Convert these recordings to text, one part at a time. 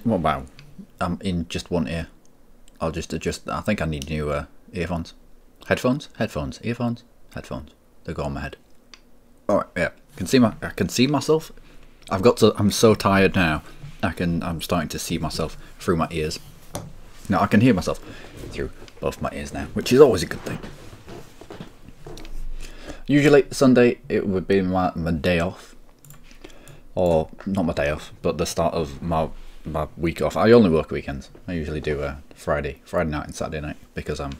Wow, I'm in just one ear. I'll just adjust. I think I need new earphones. Headphones? Headphones. Earphones? Headphones. They go on my head. Alright, yeah. I can see myself. I'm so tired now. I'm starting to see myself through my ears. Now I can hear myself through both my ears now, which is always a good thing. Usually Sunday it would be my day off. Or not my day off, but the start of my week off. I only work weekends. I usually do Friday night and Saturday night because I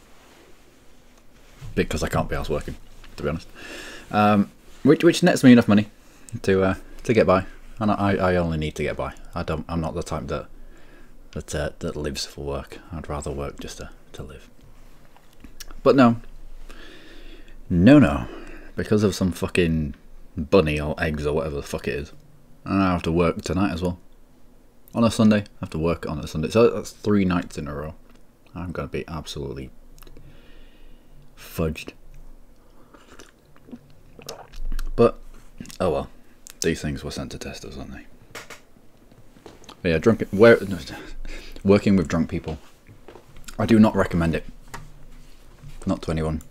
can't be else working, to be honest. Which nets me enough money to get by, and I only need to get by. I'm not the type that lives for work. I'd rather work just to live. But no, because of some fucking bunny or eggs or whatever the fuck it is, and I have to work tonight as well. On a Sunday, I have to work on a Sunday. So that's 3 nights in a row. I'm going to be absolutely fudged. But, oh well. These things were sent to test us, aren't they? But yeah, working with drunk people. I do not recommend it. Not to anyone.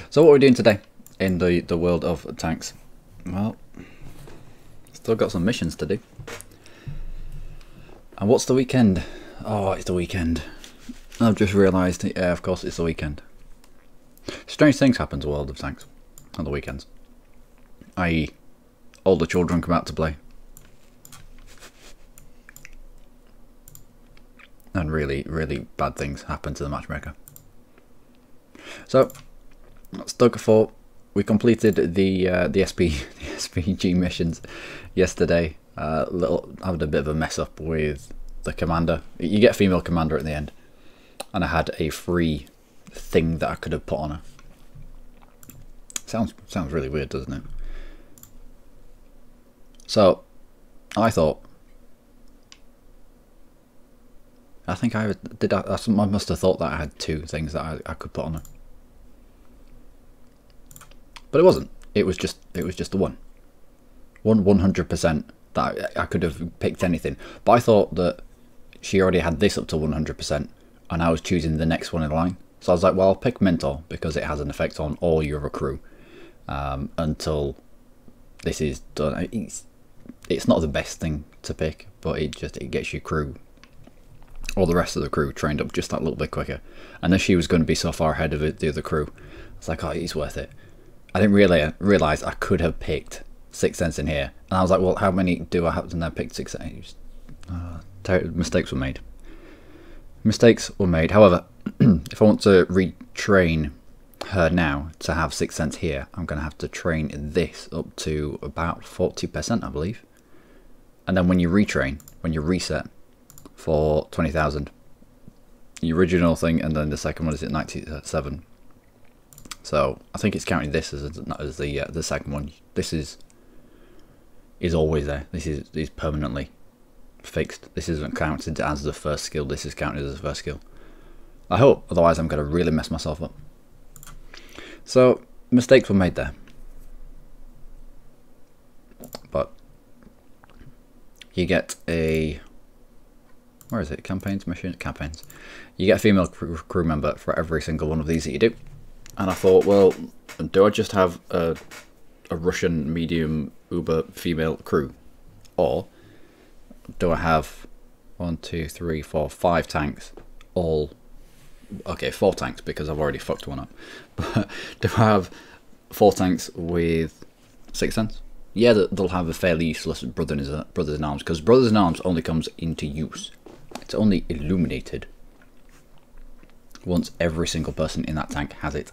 So what are we doing today in the world of tanks? Well, still got some missions to do. And what's the weekend? Oh, it's the weekend. I've just realised, yeah, of course it's the weekend. Strange things happen to World of Tanks on the weekends. I.e., all the children come out to play. And really, really bad things happen to the matchmaker. So, stug 4. We completed the SPG missions yesterday. I had a bit of a mess up with the commander. You get a female commander at the end, and I had a free thing that I could have put on her. Sounds really weird, doesn't it? So I thought, I think I did. I must have thought that I had 2 things that I could put on her, but it wasn't. It was just the one 100% that I could have picked anything. But I thought that she already had this up to 100%, and I was choosing the next one in line. So I was like, well, I'll pick Mentor because it has an effect on all your crew until this is done. It's not the best thing to pick, but it gets your crew, all the rest of the crew, trained up just that little bit quicker. And as she was going to be so far ahead of the other crew, I was like, oh, it's worth it. I didn't really realise I could have picked 6 cents in here, and I was like, well, how many do I have? And I picked 6 cents. Mistakes were made. Mistakes were made. However, if I want to retrain her now to have 6 cents here, I'm going to have to train this up to about 40%, I believe. And then when you retrain, when you reset for 20,000, the original thing, and then the second one is at 97. So I think it's counting this as the second one. This is always there. This is permanently fixed. This isn't counted as the first skill. This is counted as the first skill. I hope, otherwise I'm going to really mess myself up. So mistakes were made there, but you get a, where is it? Campaigns, mission, campaigns. You get a female crew member for every single one of these that you do. And I thought, well, do I just have a Russian medium uber female crew, or do I have 1, 2, 3, 4, 5 tanks, all, okay, 4 tanks because I've already fucked one up, but do I have 4 tanks with 6 cents? Yeah, they'll have a fairly useless Brothers in Arms, because Brothers in Arms only comes into use, it's only illuminated once every single person in that tank has it.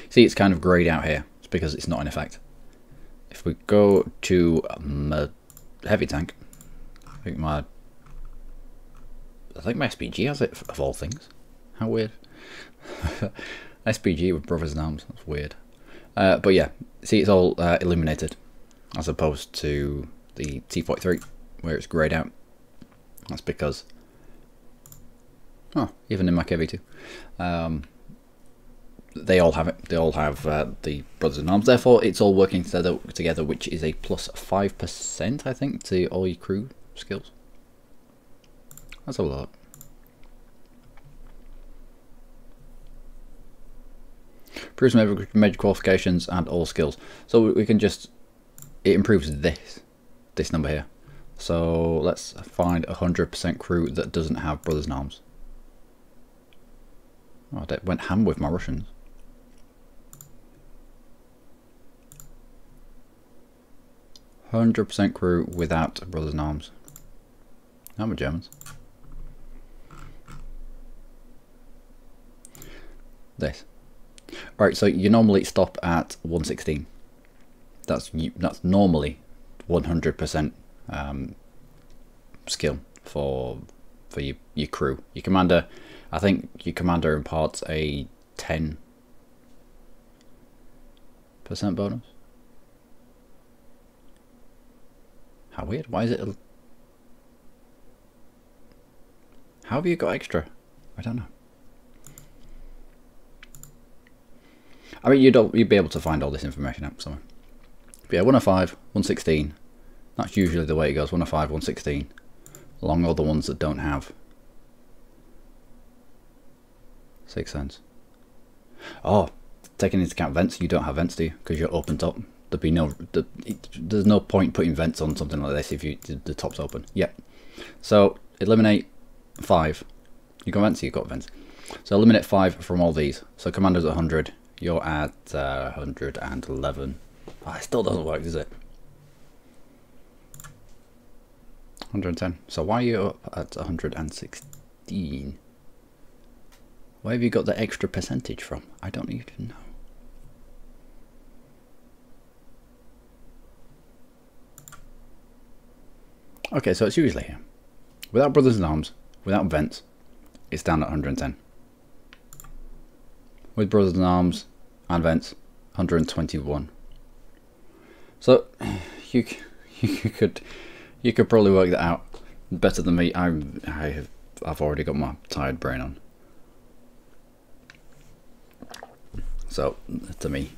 See, it's kind of greyed out here. It's because it's not in effect. If we go to heavy tank, I think my SPG has it, of all things. How weird. SPG with Brothers in Arms, that's weird. But yeah, see, it's all illuminated, as opposed to the T43 where it's greyed out. That's because, oh, even in my KV2, they all have it. They all have the Brothers in Arms. Therefore, it's all working together, which is a plus 5%, I think, to all your crew skills. That's a lot. Improves major qualifications and all skills. So we can just, it improves this number here. So let's find 100% crew that doesn't have Brothers in Arms. Oh, I went ham with my Russians. %100% crew without Brothers in Arms. Not my Germans. This. Right, so you normally stop at 116. That's normally 100% skill for your crew. Your commander, I think your commander imparts a 10% bonus. How weird. Why is it how have you got extra? I don't know. I mean, you'd be able to find all this information out somewhere. But yeah, 105, 116. That's usually the way it goes. 105, 116. Along all the ones that don't have 6 cents. Oh, taking into account vents, you don't have vents, do you? Because you're open top. There'd be there's no point putting vents on something like this if the top's open. Yep. So eliminate 5. You got vents, you got vents. So eliminate 5 from all these. So commander's at 100. You're at 111. Oh, it still doesn't work, does it? 110. So why are you up at 116? Where have you got the extra percentage from? I don't even know. Okay, so it's usually here. Without Brothers in Arms, without vents, it's down at 110. With Brothers in Arms and vents, 121. So you could probably work that out better than me. I've already got my tired brain on. So to me,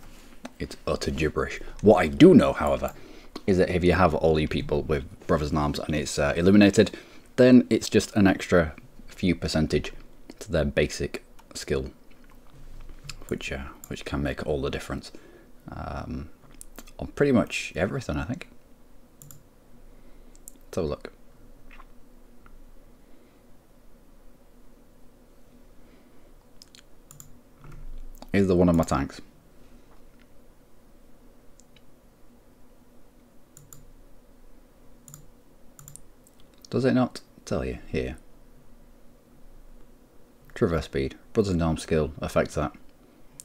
it's utter gibberish. What I do know, however, is that if you have all you people with Brothers in Arms and it's illuminated, then it's just an extra few percentage to their basic skill, which can make all the difference on pretty much everything, I think. Let's have a look. Here's the one of my tanks. Does it not tell you here? Traverse speed, Brothers in Arms skill affects that,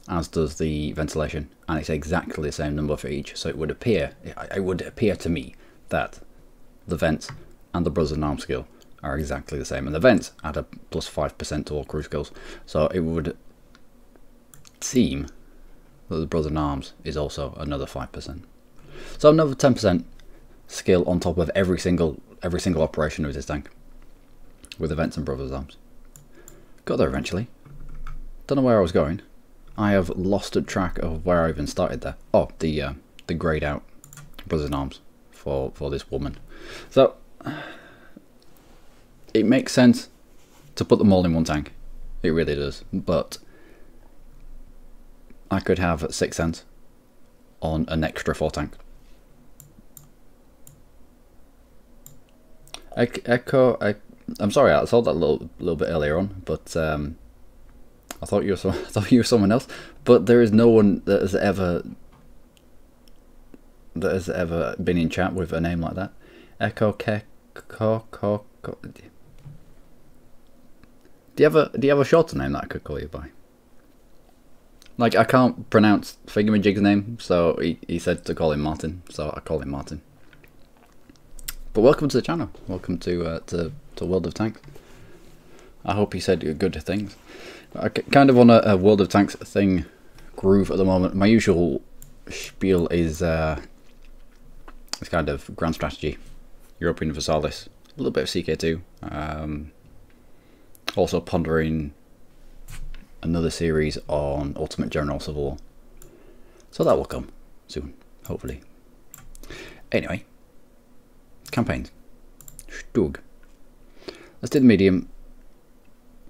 as does the ventilation, and it's exactly the same number for each. So it would appear to me that the vents and the Brothers in Arms skill are exactly the same, and the vents add a plus 5% to all crew skills. So it would seem that the Brothers in Arms is also another 5%. So another 10% skill on top of every single operation of this tank with the vents and Brothers in Arms. Got there eventually. Don't know where I was going. I have lost track of where I even started there. Oh, the grayed out Brothers in Arms for this woman. So it makes sense to put them all in one tank. It really does. But I could have 6 cents on an extra 4 tank. Echo, I'm sorry, I saw that a little bit earlier on, but I thought you were someone else. But there is no one that has ever been in chat with a name like that. Echo Keko. Do you have a shorter name that I could call you by? Like, I can't pronounce Thingamajig's name, so he said to call him Martin, so I call him Martin. But welcome to the channel. Welcome to World of Tanks. I hope you said good things. I kind of on a World of Tanks thing groove at the moment. My usual spiel is it's kind of grand strategy, European Universalis, a little bit of CK2. Also pondering another series on Ultimate General Civil War. So that will come soon, hopefully. Anyway, campaigns. Stug. Let's do the medium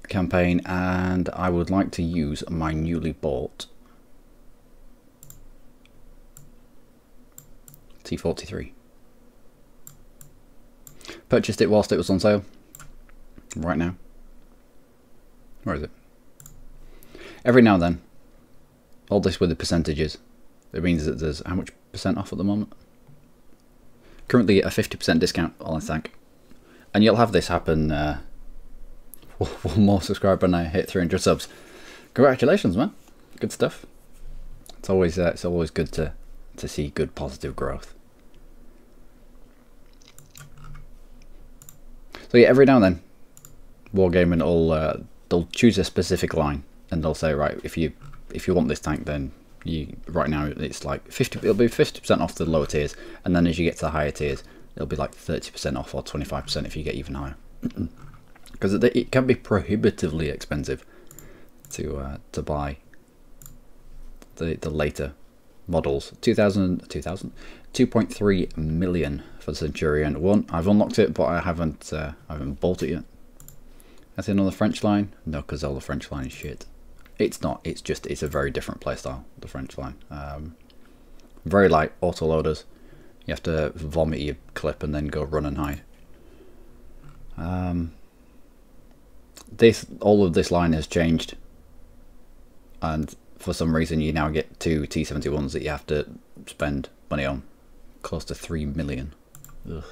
campaign, and I would like to use my newly bought T43. Purchased it whilst it was on sale. Right now. Where is it? Every now and then, all this with the percentages, it means that there's how much percent off at the moment? Currently a 50% discount on this tank. And you'll have this happen one more subscriber and I hit 300 subs. Congratulations, man. Good stuff. It's always good to see good positive growth. So yeah, every now and then, Wargaming they'll choose a specific line and they'll say, right, if you want this tank, then right now it's like 50. It'll be 50% off the lower tiers, and then as you get to the higher tiers, it'll be like 30% off or 25% if you get even higher. Because it can be prohibitively expensive to buy the later models. 2.3 million for the Centurion 1. I've unlocked it, but I haven't bought it yet. That's another French line. No, because all the French line is shit. It's not. It's a very different playstyle. The French line. Very light autoloaders. You have to vomit your clip and then go run and hide. all of this line has changed, and for some reason you now get 2 T-71s that you have to spend money on, close to 3 million. Ugh.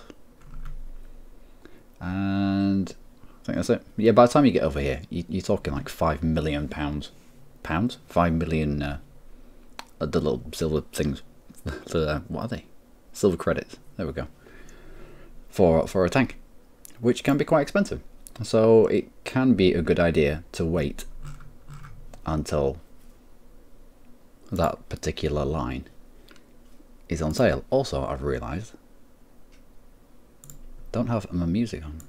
And I think that's it. Yeah, by the time you get over here, you're talking like £5 million. Pounds? 5 million, the little silver things. What are they? Silver credits. There we go. For a tank, which can be quite expensive. So it can be a good idea to wait until that particular line is on sale. Also, I've realised, don't have my music on.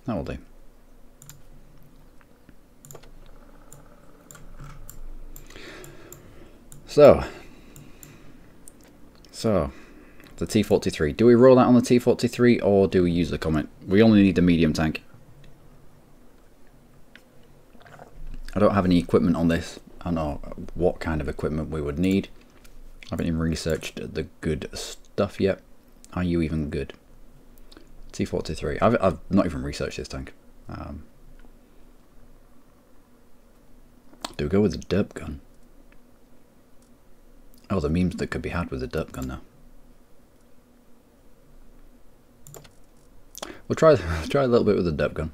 That will do. So the T-43. Do we roll out on the T-43 or do we use the Comet? We only need a medium tank. I don't have any equipment on this. I don't know what kind of equipment we would need. I haven't even researched the good stuff yet. Are you even good? T-43. I've not even researched this tank. Do we go with the derp gun? Oh, the memes that could be had with the derp gun now. We'll try a little bit with the derp gun.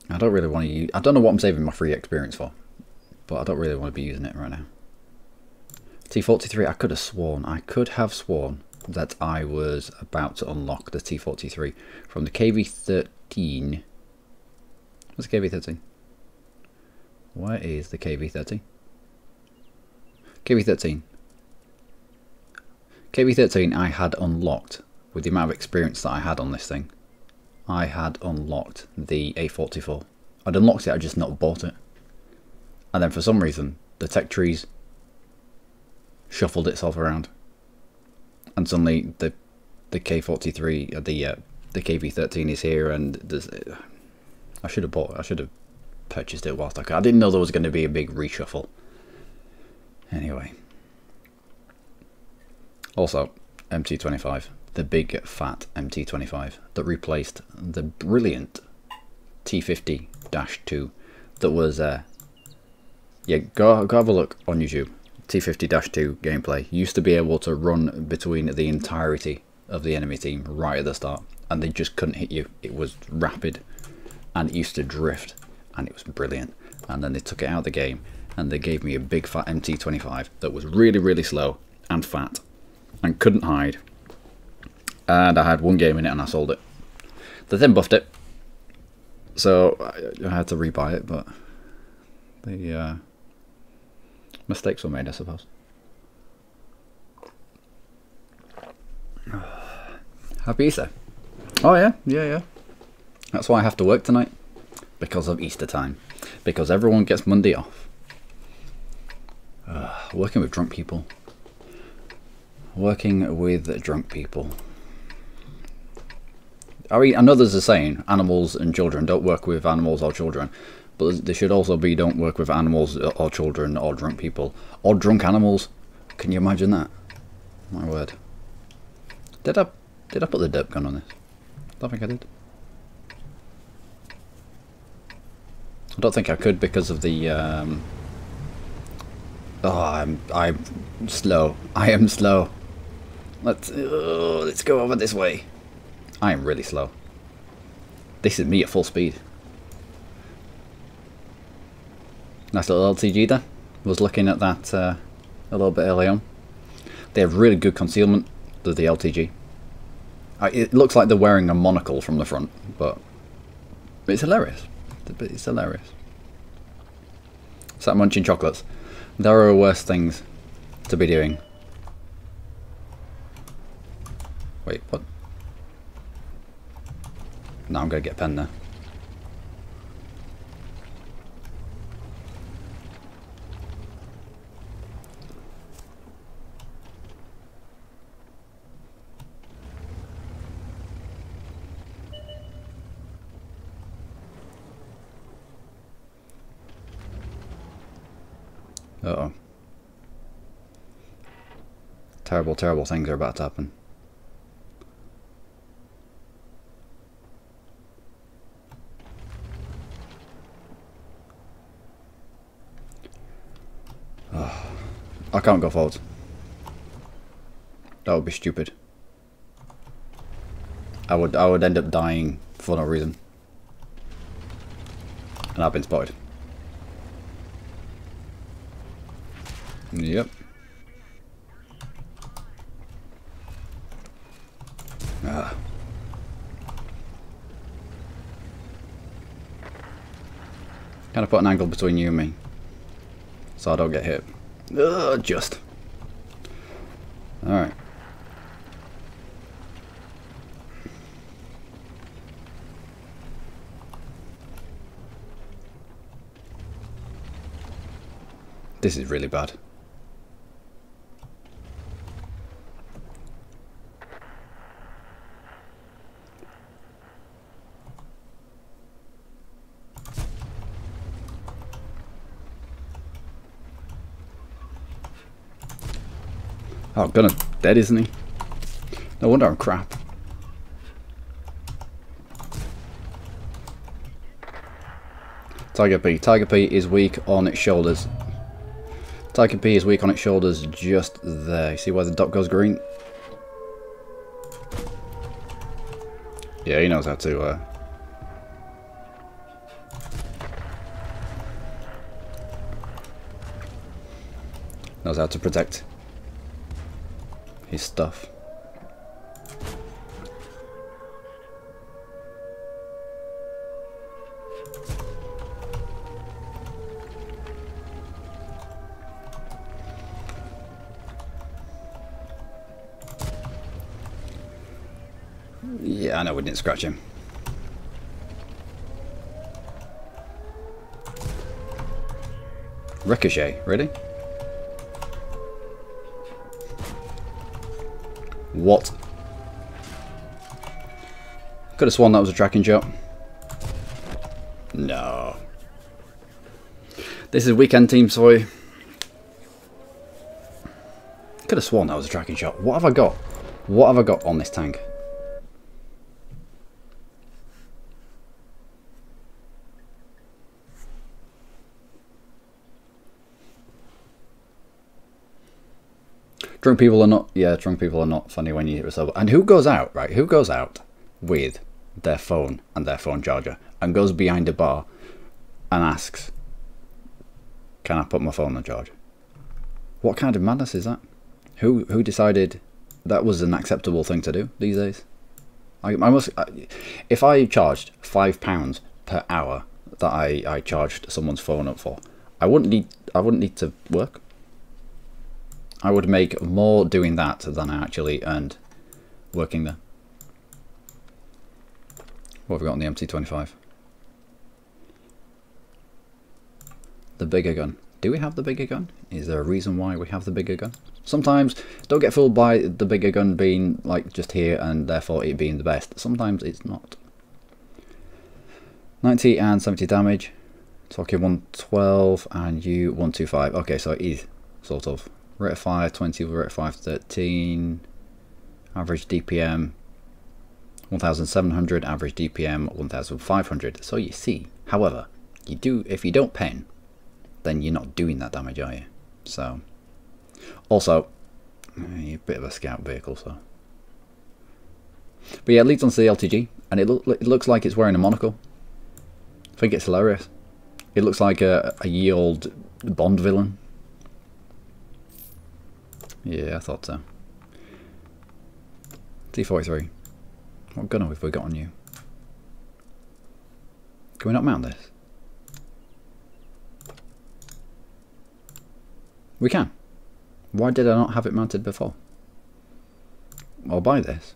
I don't really want to use. I don't know what I'm saving my free experience for, but I don't really want to be using it right now. T-43. I could have sworn that I was about to unlock the T-43 from the KV-13. What's the KV-13? Where is the KV-13? KV-13. KV-13 I had unlocked with the amount of experience that I had on this thing. I had unlocked the A44. I'd unlocked it, I just not bought it. And then for some reason, the tech trees shuffled itself around. And suddenly the K43, the KV-13 is here, and I should have purchased it whilst I could. I didn't know there was going to be a big reshuffle. Anyway. Also, MT25. The big fat MT25 that replaced the brilliant T50-2 that was yeah, go have a look on YouTube. T50-2 gameplay used to be able to run between the entirety of the enemy team right at the start, and they just couldn't hit you. It was rapid and it used to drift, and it was brilliant. And then they took it out of the game and they gave me a big fat MT25 that was really slow and fat and couldn't hide. And I had one game in it and I sold it. They then buffed it, so I had to rebuy it, but the mistakes were made, I suppose. Happy Easter. Oh yeah. That's why I have to work tonight, because of Easter time, because everyone gets Monday off. Working with drunk people. Working with drunk people. I mean, I know there's a saying, animals and children, don't work with animals or children, but there should also be, don't work with animals or children or drunk people or drunk animals. Can you imagine that? My word. Did I put the derp gun on this? I don't think I did. I don't think I could because of the oh, I'm slow. I am slow. Let's go over this way. I am really slow. This is me at full speed. Nice little LTG there. Was looking at that a little bit early on. They have really good concealment, the LTG. It looks like they're wearing a monocle from the front, but it's hilarious. It's hilarious. It's like munching chocolates. There are worse things to be doing. Wait, what? No, I'm going to get a pen there. Uh-oh. Terrible, terrible things are about to happen. I can't go forwards. That would be stupid. I would end up dying for no reason. And I've been spotted. Yep. Ah. Kind of put an angle between you and me, so I don't get hit. Just. Alright. This is really bad. Oh, Gunner's dead, isn't he? No wonder I'm crap. Tiger P. Tiger P is weak on its shoulders. Tiger P is weak on its shoulders just there. You see where the dot goes green? Yeah, he knows how to... knows how to protect his stuff. Yeah, I know we didn't scratch him. Ricochet, really? What? Could have sworn that was a tracking shot. No. This is weekend teams for you. Could have sworn that was a tracking shot. What have I got? What have I got on this tank? Drunk people are not, yeah, drunk people are not funny when you hit a sober. And who goes out, right? Who goes out with their phone and their phone charger and goes behind a bar and asks, can I put my phone on charge? What kind of madness is that? Who decided that was an acceptable thing to do these days? If I charged £5 per hour that I charged someone's phone up for, I wouldn't need to work. I would make more doing that than I actually earned working there. What have we got on the MT25? The bigger gun. Do we have the bigger gun? Is there a reason why we have the bigger gun? Sometimes, don't get fooled by the bigger gun being like just here and therefore it being the best. Sometimes it's not. 90 and 70 damage. Talking 112 and you 125. Okay, so it is sort of. Rate of fire 20, rate of fire 13, average DPM 1700, average DPM 1500. So you see, however, if you don't pen, then you're not doing that damage, are you? So, also, you're a bit of a scout vehicle, so. But yeah, it leads on to the LTG, and it looks like it's wearing a monocle. I think it's hilarious. It looks like a ye-old Bond villain. Yeah, I thought so. T43. What gun have we got on you? Can we not mount this? We can. Why did I not have it mounted before? I'll buy this.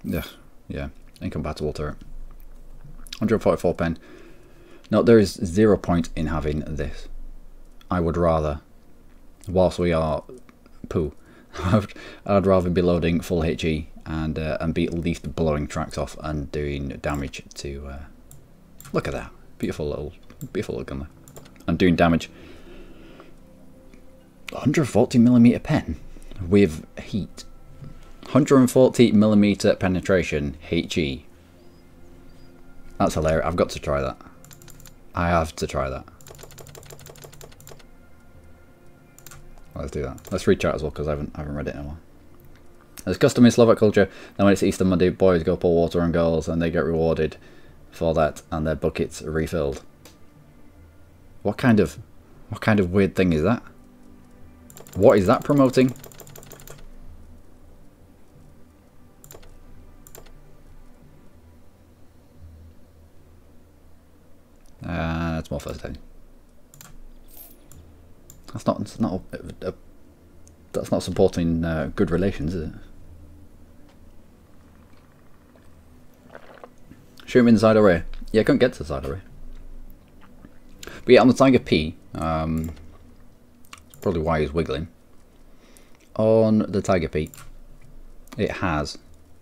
Yeah, incompatible turret. 144 pen. No, there is 0 point in having this. I would rather, whilst we are poo, I'd rather be loading full HE and be at least blowing tracks off and doing damage to. Look at that, beautiful little gun there, and doing damage. 140mm pen with heat. 140mm penetration HE That's hilarious. I've got to try that. I have to try that. Let's do that. Let's read chat as well because I haven't read it in a while. There's custom in Slovak culture. Then when it's Easter Monday, boys go pour water on girls and they get rewarded for that, and their buckets are refilled. What kind of weird thing is that? What is that promoting? That's more first aid. That's not supporting good relations, is it? Shoot him inside array. Yeah, I couldn't get to the side array. But yeah, on the Tiger P, that's probably why he's wiggling. On the Tiger P, it has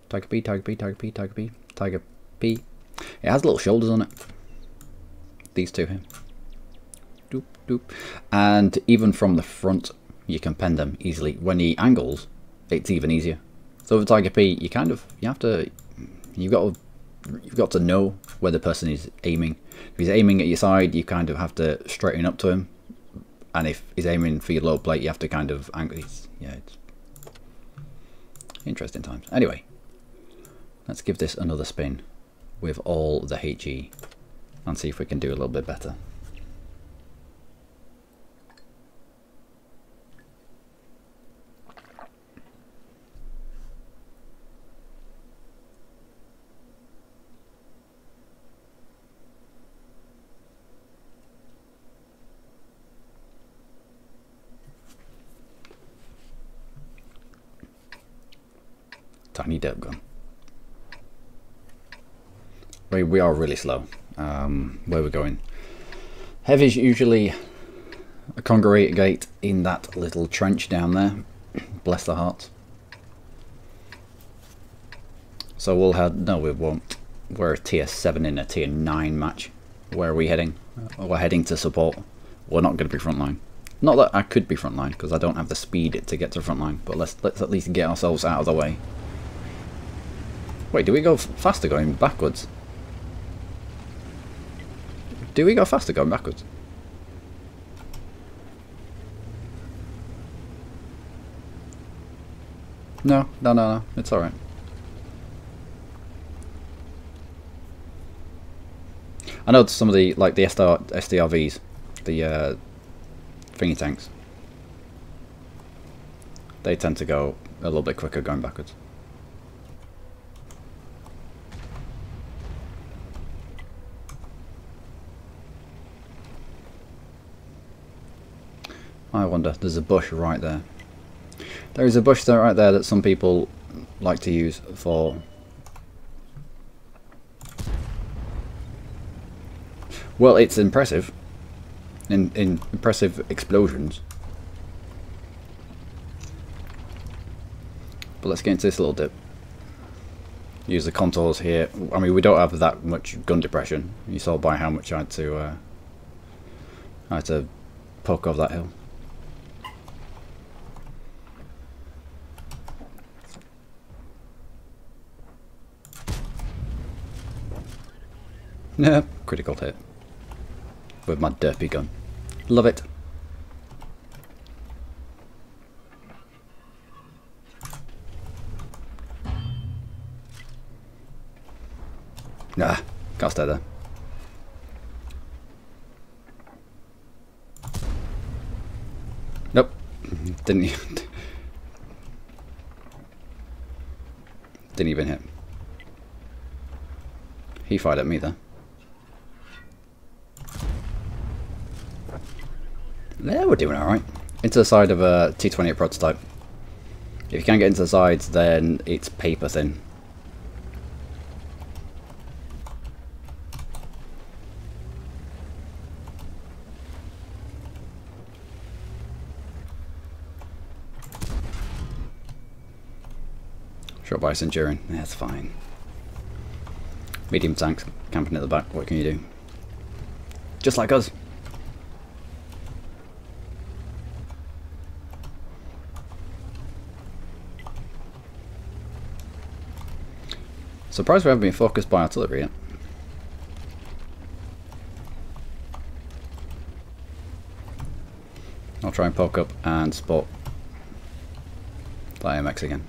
Tiger P, Tiger P, Tiger P, Tiger P, Tiger P. It has little shoulders on it. These two here. Doop, doop. And even from the front, you can pen them easily. When he angles, it's even easier. So with Tiger P, you've got to know where the person is aiming. If he's aiming at your side, you kind of have to straighten up to him. And if he's aiming for your low plate, you have to kind of angle. Yeah, it's interesting times. Anyway, let's give this another spin with all the HE and see if we can do a little bit better. Tiny derp gun. We are really slow. Where we're going. Heavy's usually a congregate in that little trench down there. Bless their hearts. So we'll have... No, we won't. We're a tier 7 in a tier 9 match. Where are we heading? We're heading to support. We're not going to be frontline. Not that I could be frontline, because I don't have the speed to get to frontline. But let's at least get ourselves out of the way. Wait, do we go faster going backwards? Do we go faster going backwards? No, it's alright. I know some of the, like the SDRVs, the thingy tanks, they tend to go a little bit quicker going backwards. I wonder, there's a bush right there. There is a bush there right there that some people like to use for... Well, it's impressive. In impressive explosions. But let's get into this little dip. Use the contours here. I mean, we don't have that much gun depression. You saw by how much I had to poke off that hill. Yeah, critical hit. With my derpy gun. Love it. Nah, can't stay there. Nope. Didn't even hit. He fired at me there. Yeah, we're doing alright. Into the side of a T28 prototype. If you can't get into the sides, then it's paper thin. Shot by a Centurion. That's fine. Medium tanks camping at the back. What can you do? Just like us. Surprised we haven't been focused by artillery yet. I'll try and poke up and spot the AMX again.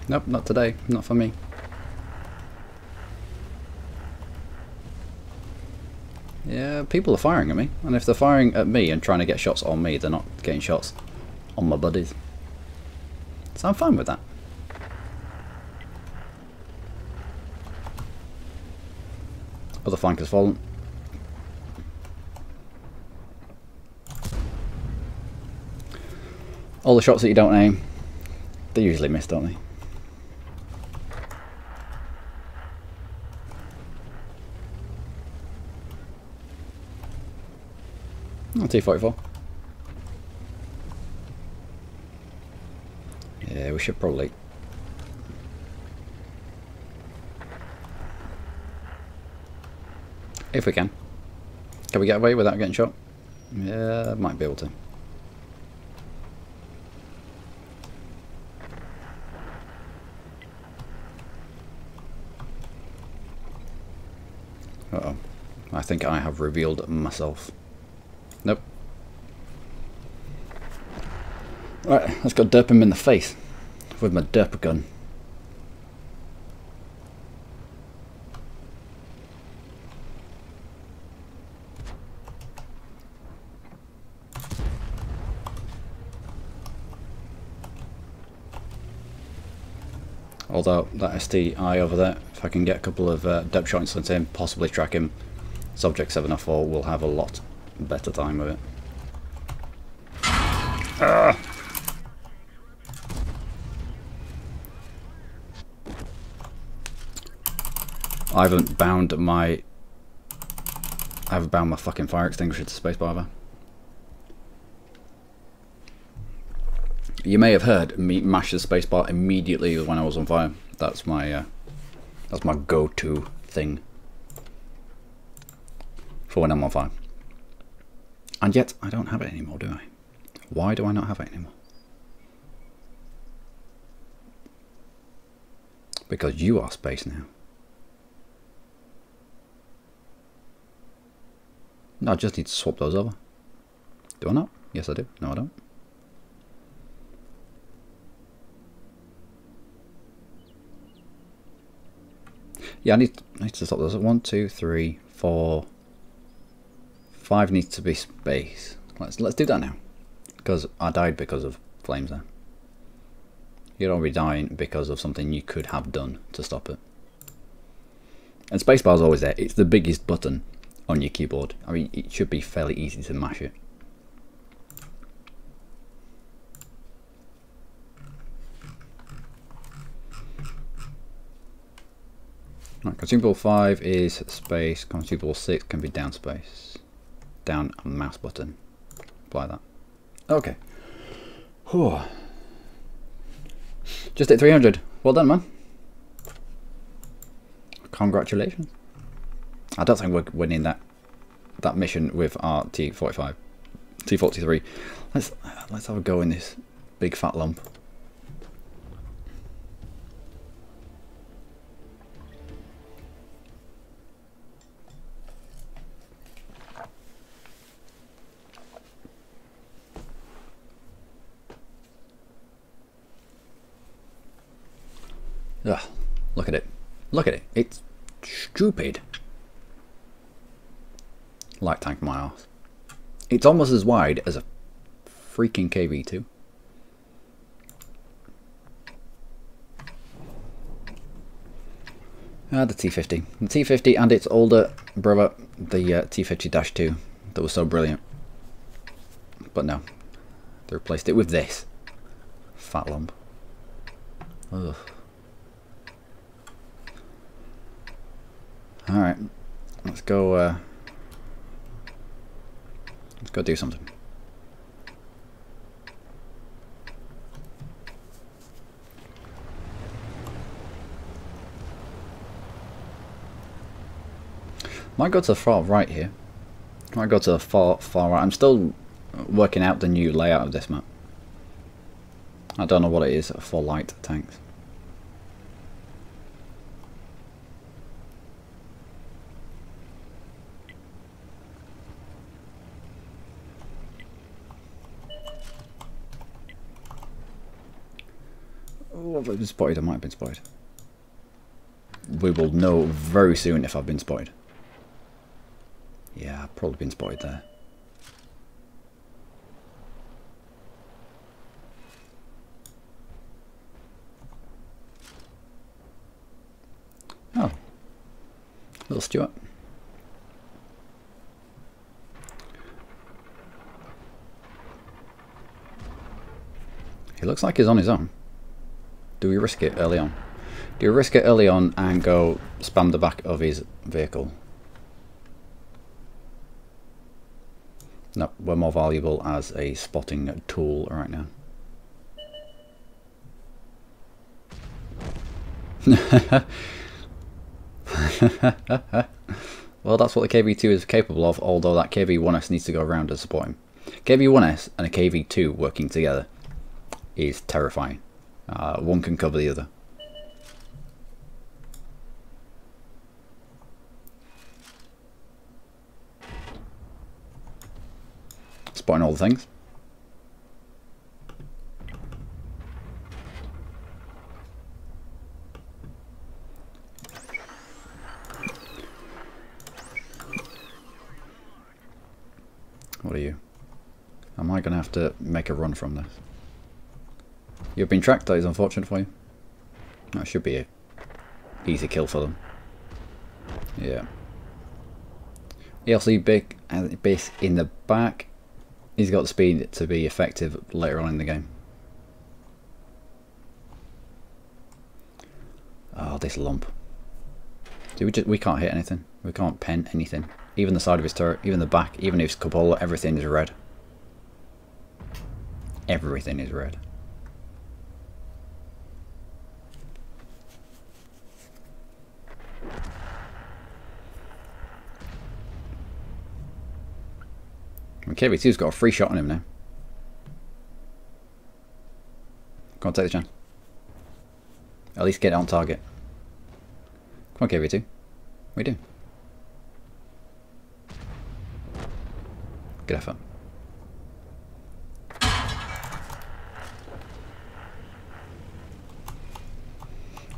Nope, not today. Not for me. Yeah, people are firing at me. And if they're firing at me and trying to get shots on me, they're not getting shots on my buddies. So I'm fine with that. Other flanker's fallen. All the shots that you don't aim, they usually miss, don't they? Oh, T-44. Yeah, we should probably... If we can. Can we get away without getting shot? Yeah, might be able to. Uh-oh. I think I have revealed myself. Nope. Right, let's go derp him in the face with my derp gun. Although that STI over there, if I can get a couple of depth shots into him, possibly track him, Subject 704 will have a lot better time with it. Ah! I haven't bound my fucking fire extinguisher to spacebar ever. You may have heard me mash the spacebar immediately when I was on fire. That's my go-to thing for when I'm on fire. And yet I don't have it anymore, do I? Why do I not have it anymore? Because you are space now. No, I just need to swap those over. Do I not? Yes I do. No I don't. Yeah, I need to stop those. 1, 2, 3, 4, 5 needs to be space. Let's do that now. Because I died because of flames there. You don't be dying because of something you could have done to stop it. And spacebar is always there. It's the biggest button on your keyboard. I mean, it should be fairly easy to mash it. Right, consumable 5 is space, consumable 6 can be down space. Down a mouse button. Apply that. Okay. Whew. Just hit 300. Well done, man. Congratulations. I don't think we're winning that mission with our T-45. T-43. Let's have a go in this big fat lump. Ugh, look at it. Look at it. It's stupid. Light tank my arse. It's almost as wide as a freaking KV2. The T50. The T50 and its older brother, the T50-2, that was so brilliant. But no, they replaced it with this. Fat lump. Ugh. Alright, let's go do something. Might go to the far right here. Might go to the far right. I'm still working out the new layout of this map. I don't know what it is for light tanks. have I been spotted? I might have been spotted. We will know very soon if I've been spotted. Yeah, I've probably been spotted there. Oh. Little Stuart. He looks like he's on his own. Do we risk it early on? Do we risk it early on and go spam the back of his vehicle? No, we're more valuable as a spotting tool right now. Well, that's what the KV-2 is capable of, although that KV-1S needs to go around to support him. KV-1S and a KV-2 working together is terrifying. One can cover the other. Spotting all the things. What are you? Am I going to have to make a run from this? You've been tracked, that is unfortunate for you. That should be a easy kill for them. Yeah. ELC big base in the back. He's got the speed to be effective later on in the game. Oh, this lump. Dude, we can't hit anything. We can't pen anything. Even the side of his turret, even the back, even his cupola, everything is red. Everything is red. KV-2's got a free shot on him now. Go on, take the chance. At least get it on target. Come on, KV-2. What are you doing? Good effort.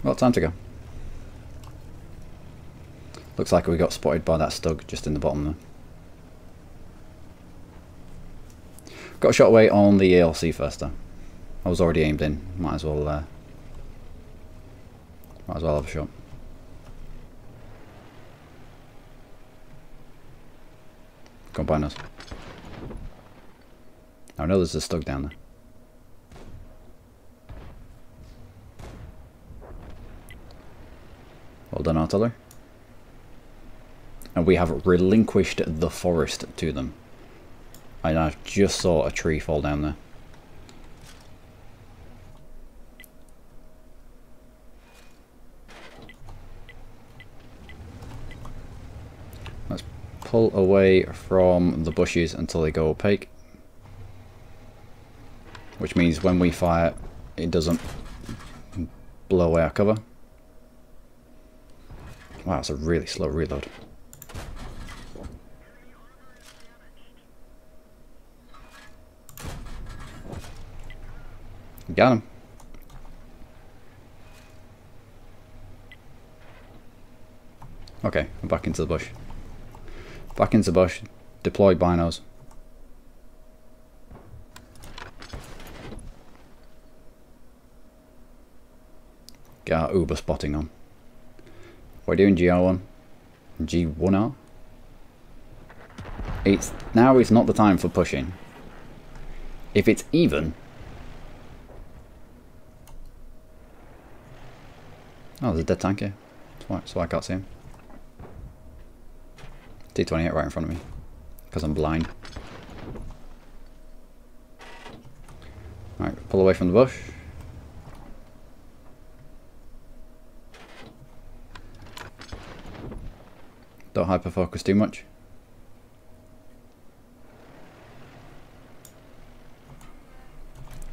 Well, time to go. Looks like we got spotted by that stug just in the bottom there. Got a shot away on the ALC first though. I was already aimed in. Might as well have a shot. Go on, behind us. I know there's a stug down there. Well done, artillery. And we have relinquished the forest to them. And I just saw a tree fall down there. Let's pull away from the bushes until they go opaque. Which means when we fire, it doesn't blow away our cover. Wow, it's a really slow reload. Got him. Okay, I'm back into the bush. Back into the bush. Deploy binos. Get our Uber spotting on. What are we doing, GR1? G1R? Now is not the time for pushing. If it's even... Oh, there's a dead tank here. That's why I can't see him. T28 right in front of me. Because I'm blind. Alright, pull away from the bush. Don't hyper focus too much.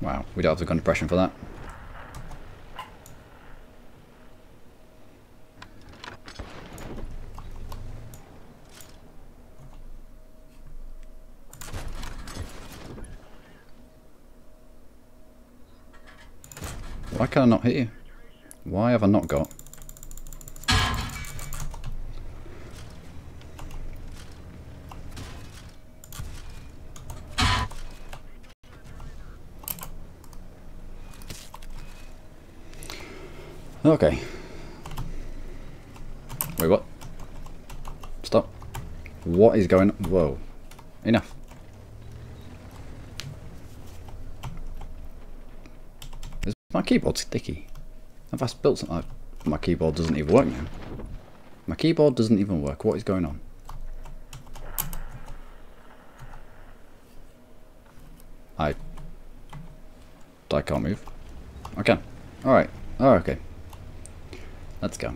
Wow, we don't have the gun depression for that. Why can I not hit you? Why have I not got? Okay. Wait, what? Stop. What is going on? Whoa. Enough. Is my keyboard sticky? Have I built something? My keyboard doesn't even work now. My keyboard doesn't even work. What is going on? I can't move. I can. Alright. Oh, okay. Let's go.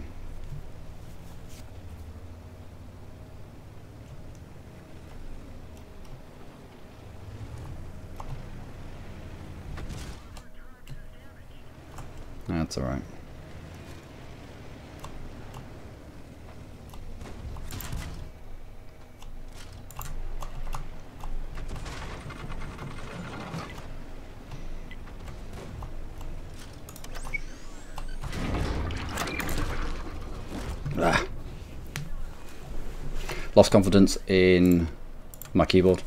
That's alright. Ah. Lost confidence in my keyboard.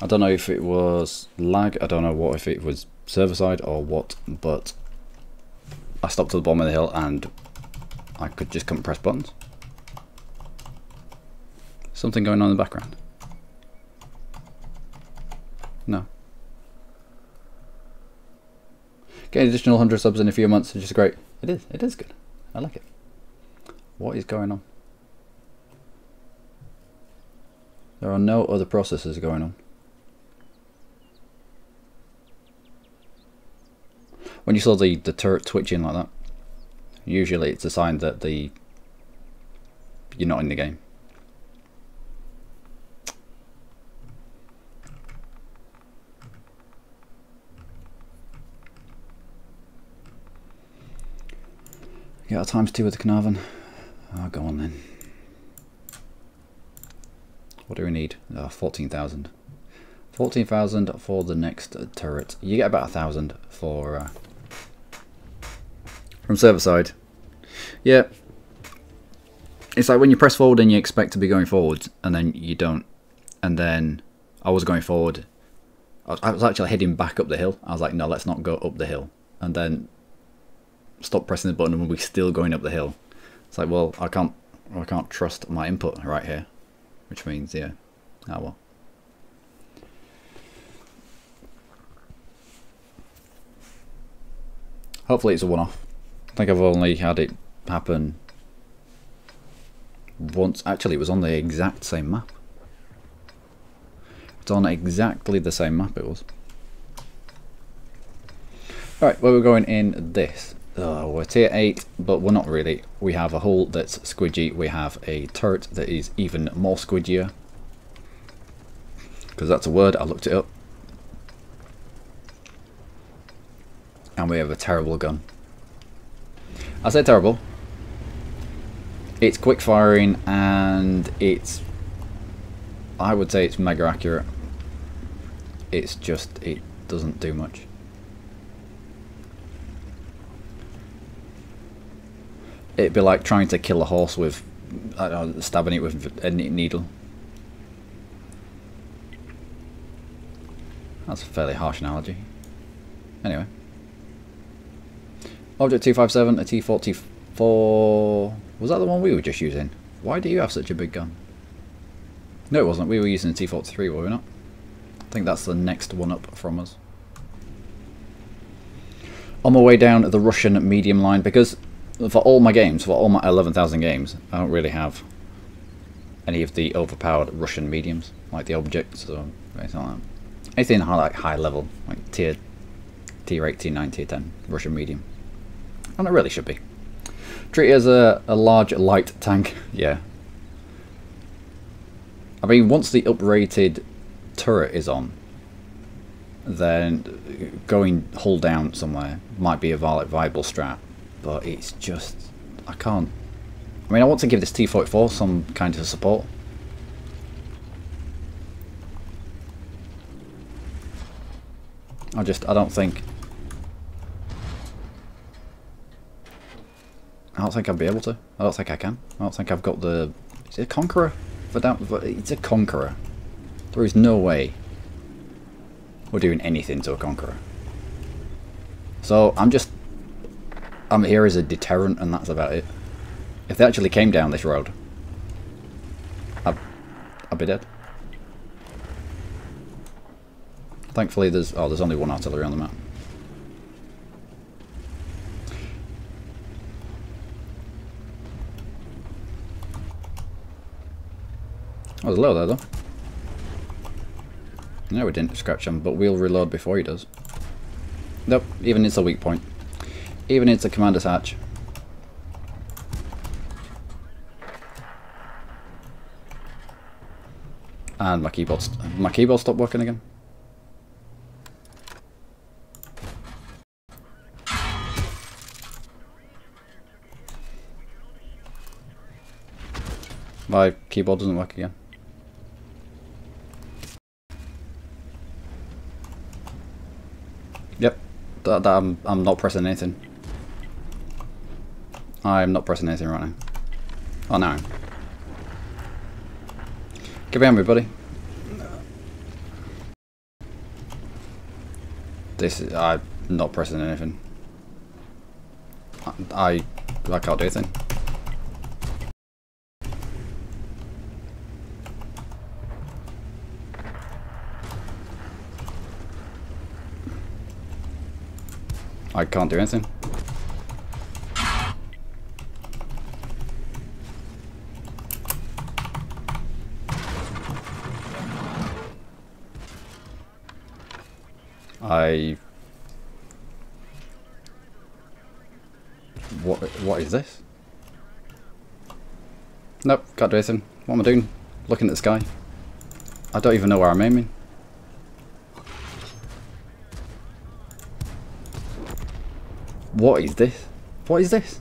I don't know if it was lag, I don't know if it was server side or what, but I stopped at the bottom of the hill and I couldn't press buttons. Something going on in the background? No. Getting additional 100 subs in a few months is just great. It is good. I like it. What is going on? There are no other processes going on. When you saw the turret twitching like that, usually it's a sign that you're not in the game. Get our ×2 with the Carnarvon. Oh, go on then. What do we need? 14,000. 14,000 for the next turret. You get about 1,000 for from server side. Yeah, it's like when you press forward and you expect to be going forward, and then you don't. And then I was going forward. I was actually heading back up the hill. I was like, no, let's not go up the hill. And then stop pressing the button, and we're still going up the hill. It's like, well, I can't trust my input right here, which means, yeah, oh well. Hopefully it's a one-off. I think I've only had it happen once. Actually, it was on the exact same map. It's on exactly the same map it was. Alright, where we're going in this. We're tier 8, but we're not really. We have a hull that's squidgy. We have a turret that is even more squidgier. Because that's a word, I looked it up. And we have a terrible gun. I say terrible. It's quick firing and I would say it's mega accurate. It's just, it doesn't do much. It'd be like trying to kill a horse with, I don't know, stabbing it with a needle. That's a fairly harsh analogy. Anyway. Object 257, a T-44. Was that the one we were just using? Why do you have such a big gun? No, it wasn't. We were using a T-43, were we not? I think that's the next one up from us. On my way down the Russian medium line, because for all my games, for all my 11,000 games, I don't really have any of the overpowered Russian mediums, like the objects or anything like that. Anything like high level, like tier 8, tier 9, tier 10, Russian medium. And it really should be. Treat it as a large light tank, yeah. I mean, once the uprated turret is on, then going hull down somewhere might be a viable strat, but it's just, I can't. I mean, I want to give this T-44 some kind of support. I don't think. I don't think I'll be able to. I don't think I can. I don't think I've got the... Is it a Conqueror? It's a Conqueror. There is no way we're doing anything to a Conqueror. So I'm here as a deterrent, and that's about it. If they actually came down this road, I'd be dead. Thankfully there's only one artillery on the map. Oh, there's a low there though. No, we didn't scratch him, but we'll reload before he does. Nope, even it's a weak point. Even it's a commander's hatch. And my keyboard stopped working again. My keyboard doesn't work again. Yep, I'm not pressing anything. I'm not pressing anything right now. Oh, now I am. Get behind me, buddy. I'm not pressing anything. I can't do anything. I can't do anything. What is this? Nope, can't do anything. What am I doing? Looking at the sky. I don't even know where I'm aiming. What is this? What is this?